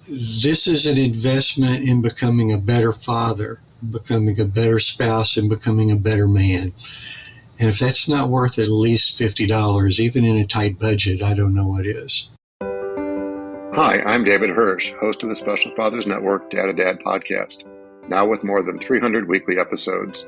This is an investment in becoming a better father, becoming a better spouse, and becoming a better man. And if that's not worth at least $50, even in a tight budget, I don't know what is. Hi, I'm David Hirsch, host of the Special Fathers Network Dad-to-Dad podcast, now with more than 300 weekly episodes.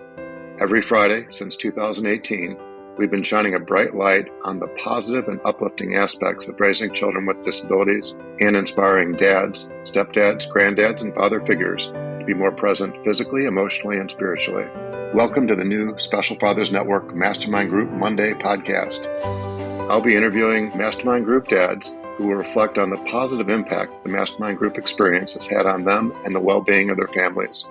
Every Friday since 2018, we've been shining a bright light on the positive and uplifting aspects of raising children with disabilities and inspiring dads, stepdads, granddads, and father figures to be more present physically, emotionally, and spiritually. Welcome to the new Special Fathers Network Mastermind Group Monday podcast. I'll be interviewing Mastermind Group dads who will reflect on the positive impact the Mastermind Group experience has had on them and the well-being of their families.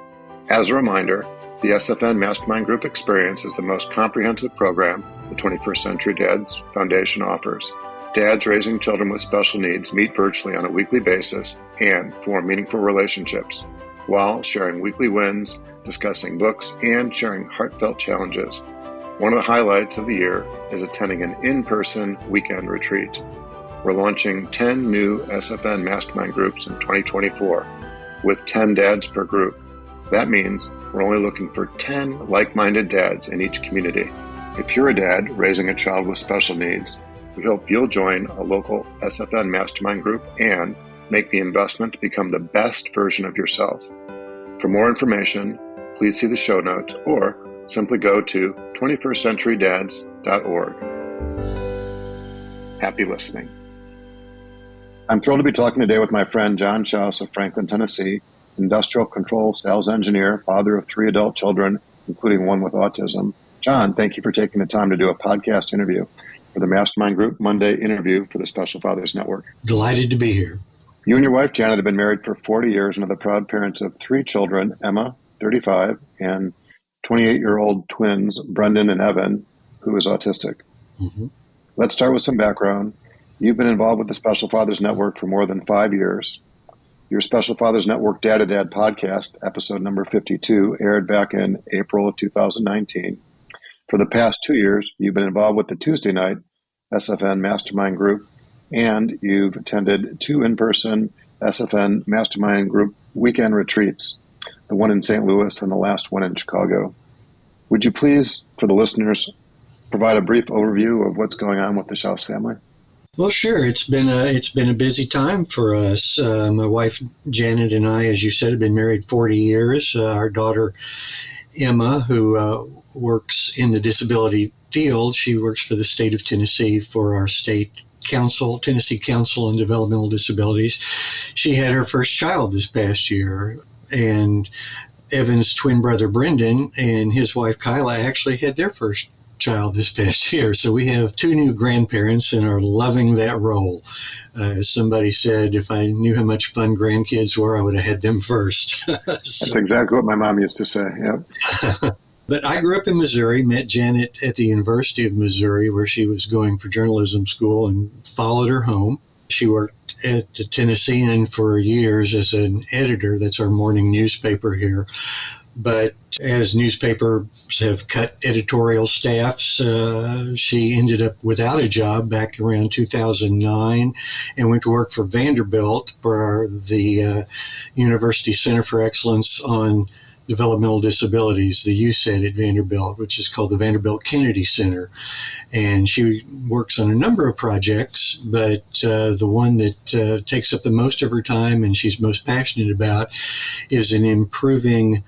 As a reminder, the SFN Mastermind Group experience is the most comprehensive program the 21st Century Dads Foundation offers. Dads raising children with special needs meet virtually on a weekly basis and form meaningful relationships while sharing weekly wins, discussing books, and sharing heartfelt challenges. One of the highlights of the year is attending an in-person weekend retreat. We're launching 10 new SFN Mastermind Groups in 2024 with 10 dads per group. That means we're only looking for 10 like-minded dads in each community. If you're a dad raising a child with special needs, we hope you'll join a local SFN Mastermind Group and make the investment to become the best version of yourself. For more information, please see the show notes or simply go to 21stcenturydads.org. Happy listening. I'm thrilled to be talking today with my friend John Shouse of Franklin, Tennessee, industrial control sales engineer, father of 3 adult children, including one with autism. John, thank you for taking the time to do a podcast interview for the Mastermind Group Monday interview for the Special Fathers Network. Delighted to be here. You and your wife, Janet, have been married for 40 years and are the proud parents of 3 children, Emma, 35, and 28-year-old twins, Brendan and Evan, who is autistic. Mm-hmm. Let's start with some background. You've been involved with the Special Fathers Network for more than 5 years. Your Special Fathers Network Dad-to-Dad podcast, episode number 52, aired back in April of 2019. For the past 2 years, you've been involved with the Tuesday night SFN Mastermind Group, and you've attended 2 in-person SFN Mastermind Group weekend retreats, the one in St. Louis and the last one in Chicago. Would you please, for the listeners, provide a brief overview of what's going on with the Shouse family? Well, sure. It's been a busy time for us. My wife Janet and I, as you said, have been married 40 years. Our daughter Emma, who works in the disability field, she works for the state of Tennessee for our state council, Tennessee Council on Developmental Disabilities. She had her first child this past year, and Evan's twin brother Brendan and his wife Kyla actually had their first child this past year. So we have 2 new grandparents and are loving that role. As somebody said, if I knew how much fun grandkids were, I would have had them first. That's exactly what my mom used to say. Yep. But I grew up in Missouri, met Janet at the University of Missouri, where she was going for journalism school, and followed her home. She worked at the Tennessean for years as an editor. That's our morning newspaper here. But as newspapers have cut editorial staffs, she ended up without a job back around 2009 and went to work for Vanderbilt for the University Center for Excellence on Developmental Disabilities, the UCED at Vanderbilt, which is called the Vanderbilt Kennedy Center. And she works on a number of projects, but the one that takes up the most of her time and she's most passionate about is in improving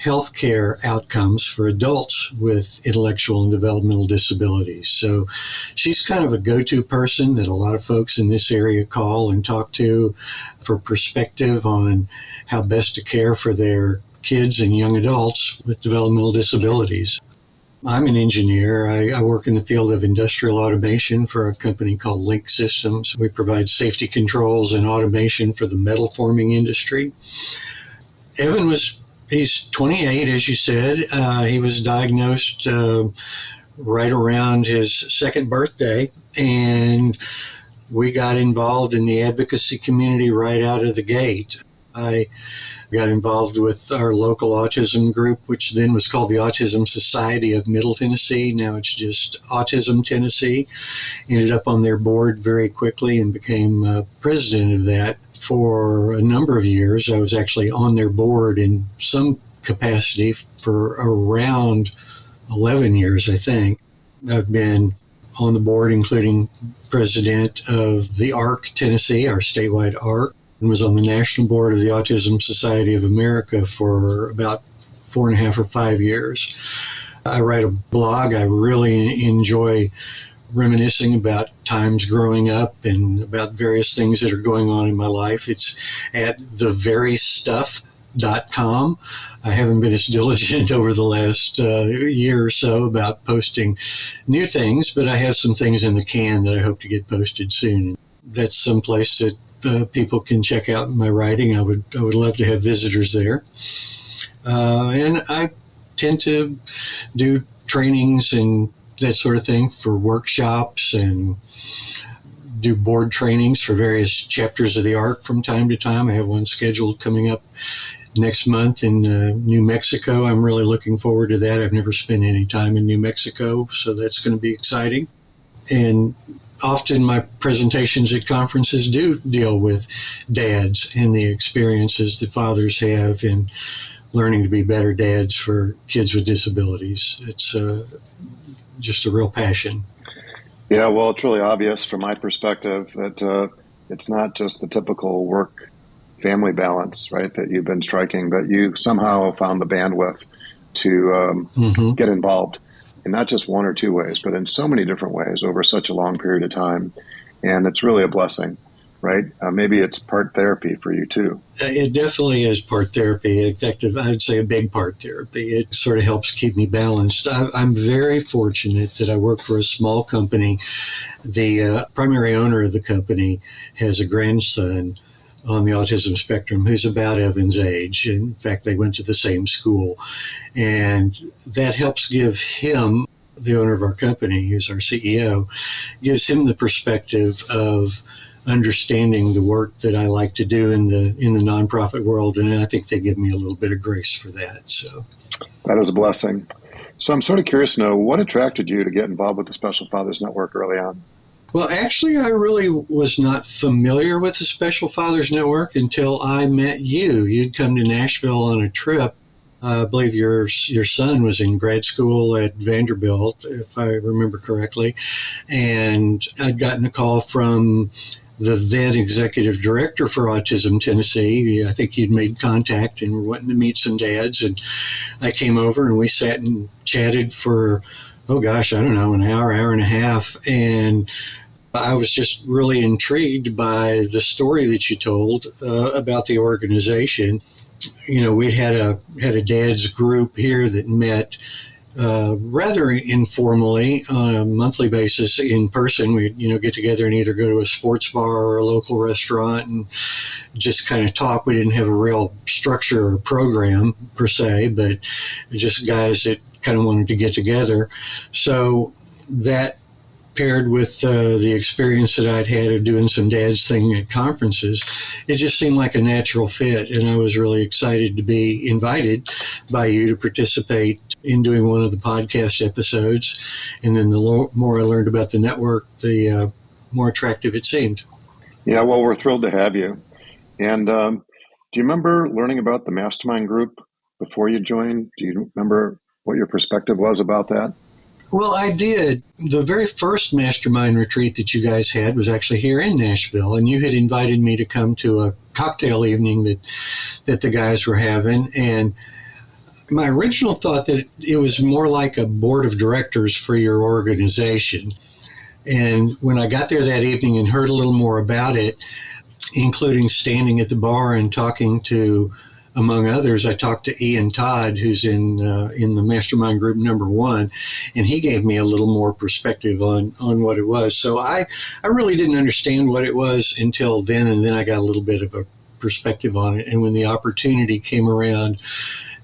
healthcare outcomes for adults with intellectual and developmental disabilities. So she's kind of a go-to person that a lot of folks in this area call and talk to for perspective on how best to care for their kids and young adults with developmental disabilities. I'm an engineer. I work in the field of industrial automation for a company called Link Systems. We provide safety controls and automation for the metal forming industry. He's 28, as you said. He was diagnosed right around his 2nd birthday, and we got involved in the advocacy community right out of the gate. I got involved with our local autism group, which then was called the Autism Society of Middle Tennessee. Now it's just Autism Tennessee. Ended up on their board very quickly and became president of that for a number of years. I was actually on their board in some capacity for around 11 years, I think. I've been on the board, including president of the ARC Tennessee, our statewide ARC, and was on the national board of the Autism Society of America for about 4.5 or 5 years. I write a blog. I really enjoy reminiscing about times growing up and about various things that are going on in my life. It's at theverystuff.com. I haven't been as diligent over the last year or so about posting new things, but I have some things in the can that I hope to get posted soon. That's some place that people can check out my writing. I would love to have visitors there. And I tend to do trainings and that sort of thing for workshops and do board trainings for various chapters of the ARC from time to time. I have one scheduled coming up next month in New Mexico. I'm really looking forward to that. I've never spent any time in New Mexico, so that's going to be exciting. And often my presentations at conferences do deal with dads and the experiences that fathers have in learning to be better dads for kids with disabilities. It's just a real passion. Yeah, well, it's really obvious from my perspective that it's not just the typical work-family balance, right, that you've been striking, but you somehow found the bandwidth to get involved in not just one or two ways, but in so many different ways over such a long period of time. And it's really a blessing, right? Maybe it's part therapy for you too. It definitely is part therapy. In fact, I'd say a big part therapy. It sort of helps keep me balanced. I'm very fortunate that I work for a small company. The primary owner of the company has a grandson on the autism spectrum who's about Evan's age. In fact, they went to the same school. And that helps give him, the owner of our company, who's our CEO, gives him the perspective of understanding the work that I like to do in the nonprofit world, and I think they give me a little bit of grace for that. So that is a blessing. So I'm sort of curious to know, what attracted you to get involved with the Special Fathers Network early on? Well, actually, I really was not familiar with the Special Fathers Network until I met you. You'd come to Nashville on a trip. I believe your son was in grad school at Vanderbilt, if I remember correctly, and I'd gotten a call from the then executive director for Autism Tennessee. I think you'd made contact and were wanting to meet some dads. And I came over and we sat and chatted for, an hour and a half. And I was just really intrigued by the story that you told about the organization. You know, we had a dad's group here that met rather informally on a monthly basis in person. We'd, get together and either go to a sports bar or a local restaurant and just kind of talk. We didn't have a real structure or program per se, but just guys that kind of wanted to get together. So that paired with the experience that I'd had of doing some dad's thing at conferences, it just seemed like a natural fit. And I was really excited to be invited by you to participate in doing one of the podcast episodes. And then the more I learned about the network, the more attractive it seemed. Yeah, well, we're thrilled to have you. And do you remember learning about the Mastermind Group before you joined? Do you remember what your perspective was about that? Well, I did. The very first mastermind retreat that you guys had was actually here in Nashville, and you had invited me to come to a cocktail evening that the guys were having. And my original thought that it was more like a board of directors for your organization. And when I got there that evening and heard a little more about it, including standing at the bar and talking to, among others, I talked to Ian Todd, who's in the Mastermind Group #1, and he gave me a little more perspective on what it was. So I really didn't understand what it was until then, and then I got a little bit of a perspective on it. And when the opportunity came around,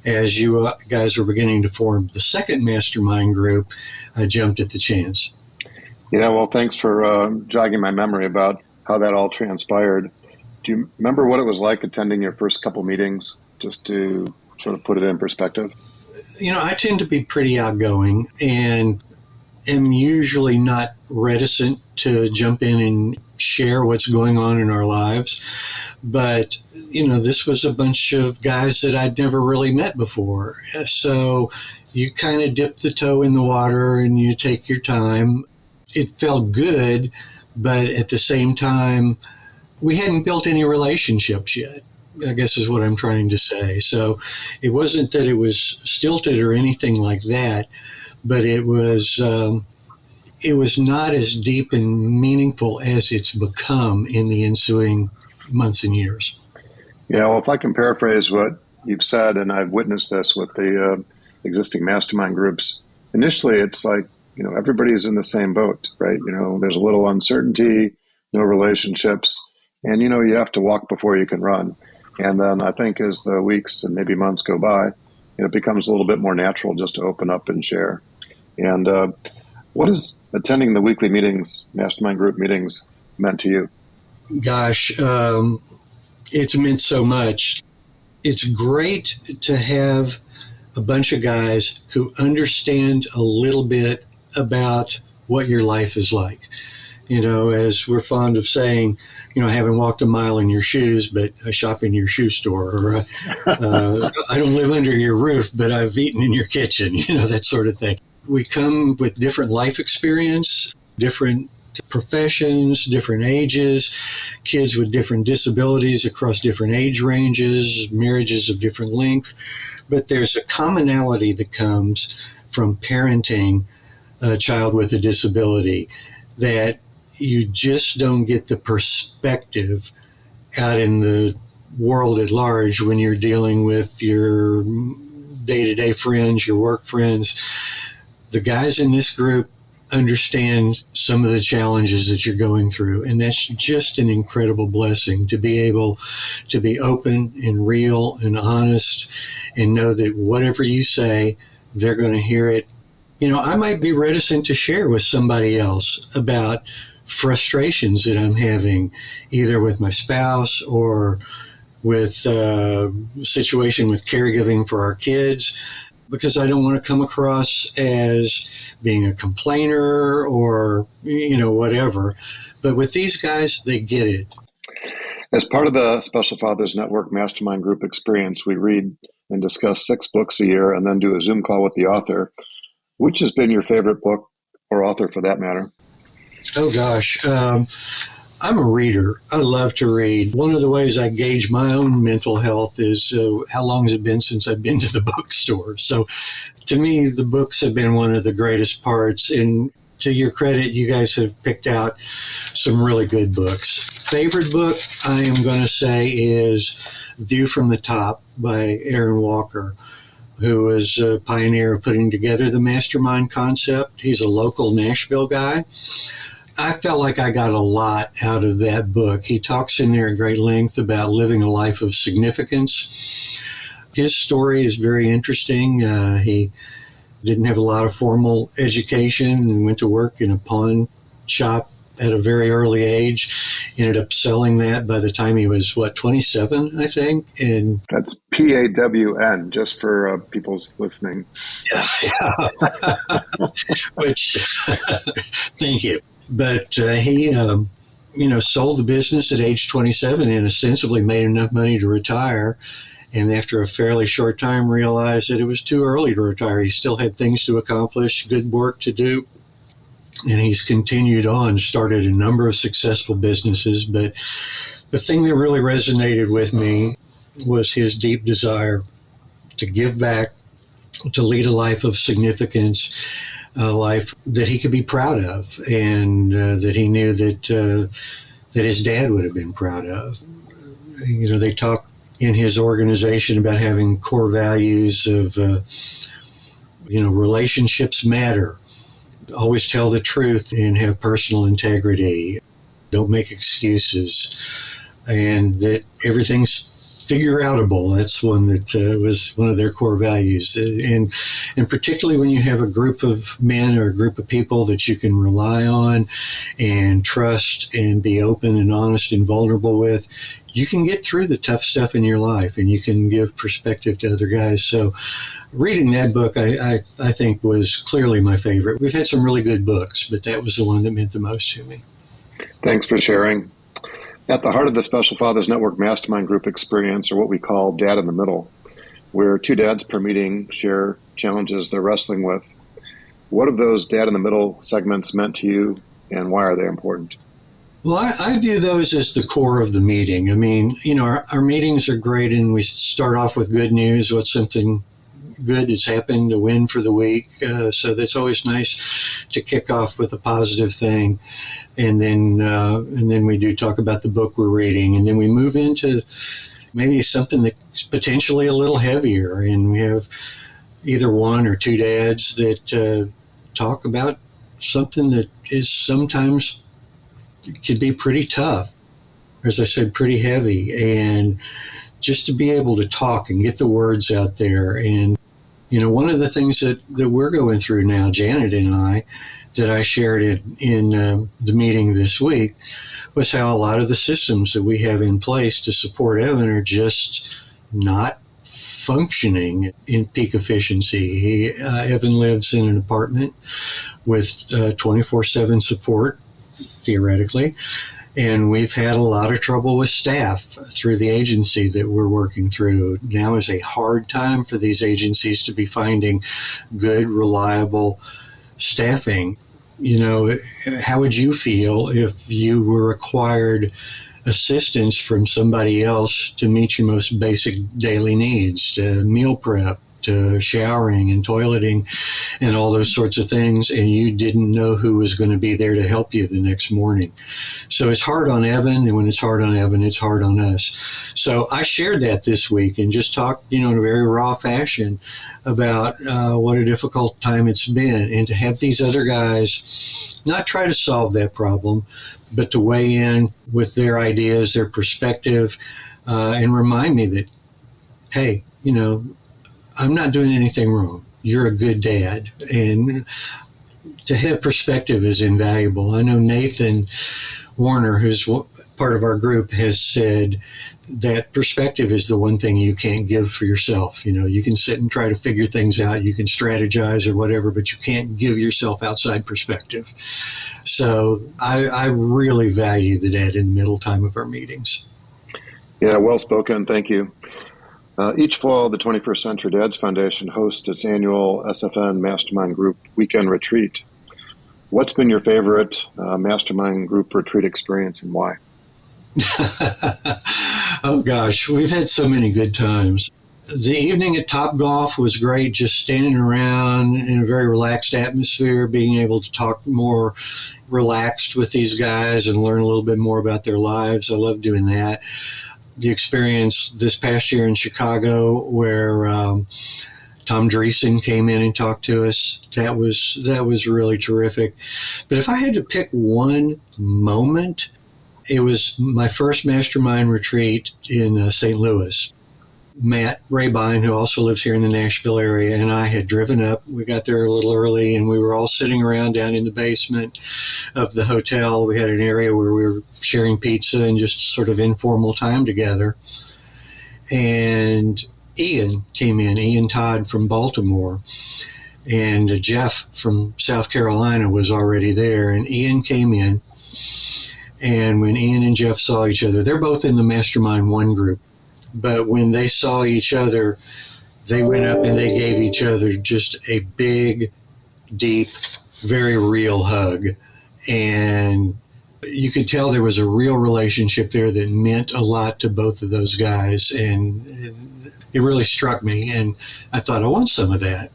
as you guys were beginning to form the second Mastermind Group, I jumped at the chance. Yeah, well, thanks for jogging my memory about how that all transpired. Do you remember what it was like attending your first couple meetings, just to sort of put it in perspective? I tend to be pretty outgoing and am usually not reticent to jump in and share what's going on in our lives. But, this was a bunch of guys that I'd never really met before. So you kind of dip the toe in the water and you take your time. It felt good, but at the same time, we hadn't built any relationships yet, I guess is what I'm trying to say. So it wasn't that it was stilted or anything like that, but it was not as deep and meaningful as it's become in the ensuing months and years. Yeah, well, if I can paraphrase what you've said, and I've witnessed this with the existing mastermind groups, initially it's like, everybody's in the same boat, right? There's a little uncertainty, no relationships, and, you have to walk before you can run. And then I think as the weeks and maybe months go by, it becomes a little bit more natural just to open up and share. And what has attending the weekly meetings, mastermind group meetings, meant to you? Gosh, it's meant so much. It's great to have a bunch of guys who understand a little bit about what your life is like. As we're fond of saying, I haven't walked a mile in your shoes, but I shop in your shoe store. Or I don't live under your roof, but I've eaten in your kitchen, that sort of thing. We come with different life experience, different professions, different ages, kids with different disabilities across different age ranges, marriages of different length. But there's a commonality that comes from parenting a child with a disability that you just don't get the perspective out in the world at large when you're dealing with your day-to-day friends, your work friends. The guys in this group understand some of the challenges that you're going through, and that's just an incredible blessing to be able to be open and real and honest and know that whatever you say, they're going to hear it. I might be reticent to share with somebody else about frustrations that I'm having, either with my spouse or with a situation with caregiving for our kids, because I don't want to come across as being a complainer or, whatever. But with these guys, they get it. As part of the Special Fathers Network Mastermind Group experience, we read and discuss 6 books a year and then do a Zoom call with the author. Which has been your favorite book or author for that matter? Oh, gosh. I'm a reader. I love to read. One of the ways I gauge my own mental health is how long has it been since I've been to the bookstore. So to me, the books have been one of the greatest parts. And to your credit, you guys have picked out some really good books. Favorite book, I am going to say, is View from the Top by Aaron Walker, who was a pioneer of putting together the mastermind concept. He's a local Nashville guy. I felt like I got a lot out of that book. He talks in there at great length about living a life of significance. His story is very interesting. He didn't have a lot of formal education and went to work in a pawn shop at a very early age. Ended up selling that by the time he was, 27, I think. And that's PAWN, just for people's listening. Yeah. Which, thank you. But he, sold the business at age 27 and ostensibly made enough money to retire. And after a fairly short time, realized that it was too early to retire. He still had things to accomplish, good work to do. And he's continued on, started a number of successful businesses. But the thing that really resonated with me was his deep desire to give back, to lead a life of significance, a life that he could be proud of, and that he knew that his dad would have been proud of. They talk in his organization about having core values of, relationships matter, always tell the truth and have personal integrity, don't make excuses, and that everything's figure outable. That's one that was one of their core values. And particularly when you have a group of men or a group of people that you can rely on and trust and be open and honest and vulnerable with, you can get through the tough stuff in your life and you can give perspective to other guys. So reading that book, I think was clearly my favorite. We've had some really good books, but that was the one that meant the most to me. Thanks for sharing. At the heart of the Special Fathers Network Mastermind Group experience are what we call Dad in the Middle, where two dads per meeting share challenges they're wrestling with. What have those Dad in the Middle segments meant to you, and why are they important? Well, I view those as the core of the meeting. I mean, our meetings are great, and we start off with good news, what's something good that's happened, a win for the week. So that's always nice to kick off with a positive thing. And then we do talk about the book we're reading. And then we move into maybe something that's potentially a little heavier. And we have either one or two dads that talk about something that is sometimes could be pretty tough, as I said, pretty heavy. And just to be able to talk and get the words out there. And one of the things that we're going through now, Janet and I, that I shared in the meeting this week, was how a lot of the systems that we have in place to support Evan are just not functioning in peak efficiency. Evan lives in an apartment with 24/7 support, theoretically. And we've had a lot of trouble with staff through the agency that we're working through. Now is a hard time for these agencies to be finding good, reliable staffing. How would you feel if you were required assistance from somebody else to meet your most basic daily needs, to meal prep, to showering and toileting and all those sorts of things, and you didn't know who was going to be there to help you the next morning? So it's hard on Evan, and when it's hard on Evan, it's hard on us. So I shared that this week and just talked, in a very raw fashion about what a difficult time it's been, and to have these other guys not try to solve that problem, but to weigh in with their ideas, their perspective, and remind me that, hey, I'm not doing anything wrong. You're a good dad. And to have perspective is invaluable. I know Nathan Warner, who's part of our group, has said that perspective is the one thing you can't give for yourself. You can sit and try to figure things out. You can strategize or whatever, but you can't give yourself outside perspective. So I really value the dad in the middle time of our meetings. Yeah, well spoken. Thank you. Each fall, the 21st Century Dads Foundation hosts its annual SFN Mastermind Group Weekend Retreat. What's been your favorite Mastermind Group Retreat experience, and why? Oh, gosh, we've had so many good times. The evening at Topgolf was great, just standing around in a very relaxed atmosphere, being able to talk more relaxed with these guys and learn a little bit more about their lives. I love doing that. The experience this past year in Chicago, where Tom Dreesen came in and talked to us, that was really terrific. But if I had to pick one moment, it was my first mastermind retreat in St. Louis. Matt Rabine, who also lives here in the Nashville area, and I had driven up. We got there a little early, and we were all sitting around down in the basement of the hotel. We had an area where we were sharing pizza and just sort of informal time together. And Ian came in, Ian Todd from Baltimore, and Jeff from South Carolina was already there. And Ian came in, and when Ian and Jeff saw each other, they're both in the Mastermind One group. But when they saw each other, they went up and they gave each other just a big, deep, very real hug. And you could tell there was a real relationship there that meant a lot to both of those guys. And it really struck me. And I thought, I want some of that.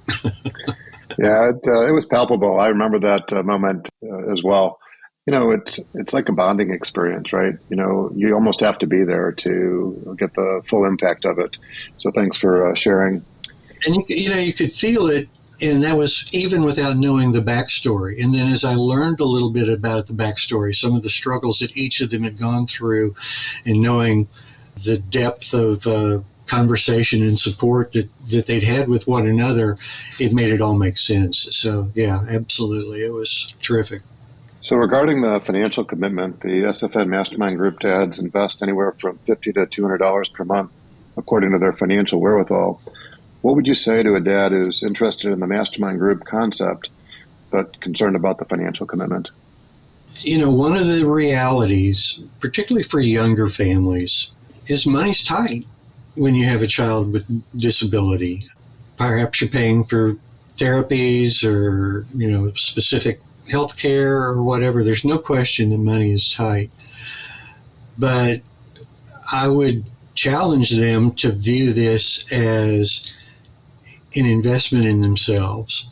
Yeah, it was palpable. I remember that moment as well. It's like a bonding experience, right? You almost have to be there to get the full impact of it. So thanks for sharing. And you could feel it, and that was even without knowing the backstory. And then as I learned a little bit about the backstory, some of the struggles that each of them had gone through, and knowing the depth of conversation and support that they'd had with one another, it made it all make sense. So yeah, absolutely. It was terrific. So regarding the financial commitment, the SFN Mastermind Group dads invest anywhere from $50 to $200 per month, according to their financial wherewithal. What would you say to a dad who's interested in the Mastermind Group concept, but concerned about the financial commitment? One of the realities, particularly for younger families, is money's tight when you have a child with disability. Perhaps you're paying for therapies or, specific health care or whatever. There's no question that money is tight. But I would challenge them to view this as an investment in themselves.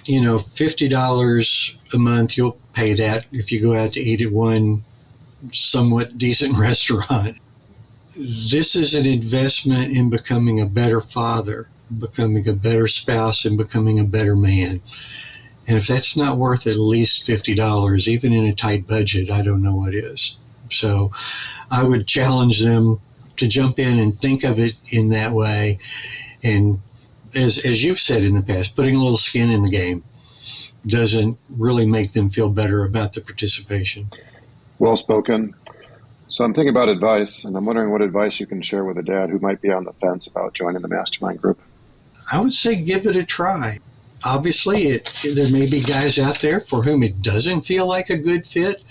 $50 a month, you'll pay that if you go out to eat at one somewhat decent restaurant. This is an investment in becoming a better father, becoming a better spouse, and becoming a better man. And if that's not worth at least $50, even in a tight budget, I don't know what is. So I would challenge them to jump in and think of it in that way. And as you've said in the past, putting a little skin in the game doesn't really make them feel better about the participation. Well spoken. So I'm thinking about advice, and I'm wondering what advice you can share with a dad who might be on the fence about joining the mastermind group. I would say give it a try. Obviously, there may be guys out there for whom it doesn't feel like a good fit,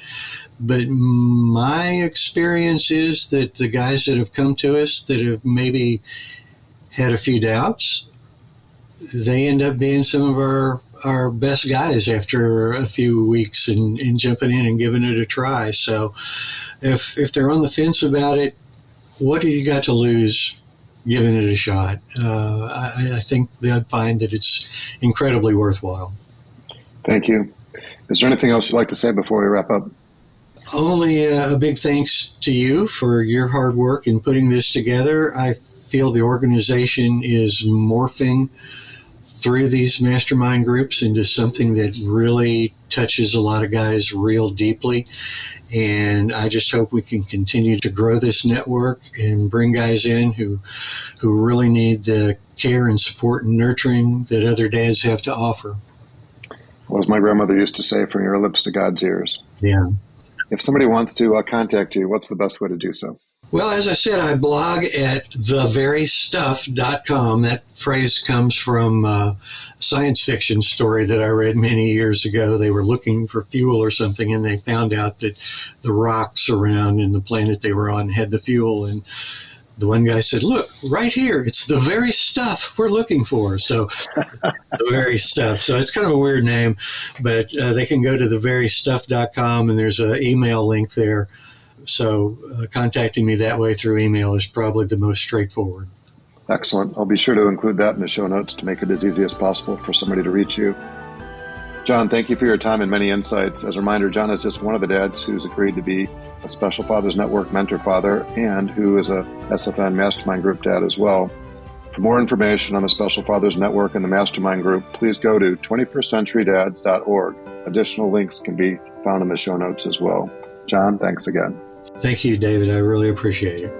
but my experience is that the guys that have come to us that have maybe had a few doubts, they end up being some of our best guys after a few weeks and jumping in and giving it a try. So if they're on the fence about it, what do you got to lose giving it a shot? I think they'll find that it's incredibly worthwhile. Thank you. Is there anything else you'd like to say before we wrap up? Only a big thanks to you for your hard work in putting this together. I feel the organization is morphing through these mastermind groups into something that really touches a lot of guys real deeply. And I just hope we can continue to grow this network and bring guys in who really need the care and support and nurturing that other dads have to offer. Well, as my grandmother used to say, from your lips to God's ears. Yeah. If somebody wants to contact you, what's the best way to do so? Well, as I said, I blog at theverystuff.com. That phrase comes from a science fiction story that I read many years ago. They were looking for fuel or something, and they found out that the rocks around in the planet they were on had the fuel. And the one guy said, "Look, right here, it's the very stuff we're looking for." So the very stuff. So it's kind of a weird name, but they can go to theverystuff.com, and there's an email link there. So contacting me that way through email is probably the most straightforward. Excellent. I'll be sure to include that in the show notes to make it as easy as possible for somebody to reach you. John, thank you for your time and many insights. As a reminder, John is just one of the dads who's agreed to be a Special Fathers Network mentor father and who is a SFN Mastermind Group dad as well. For more information on the Special Fathers Network and the Mastermind Group, please go to 21stcenturydads.org. Additional links can be found in the show notes as well. John, thanks again. Thank you, David. I really appreciate it.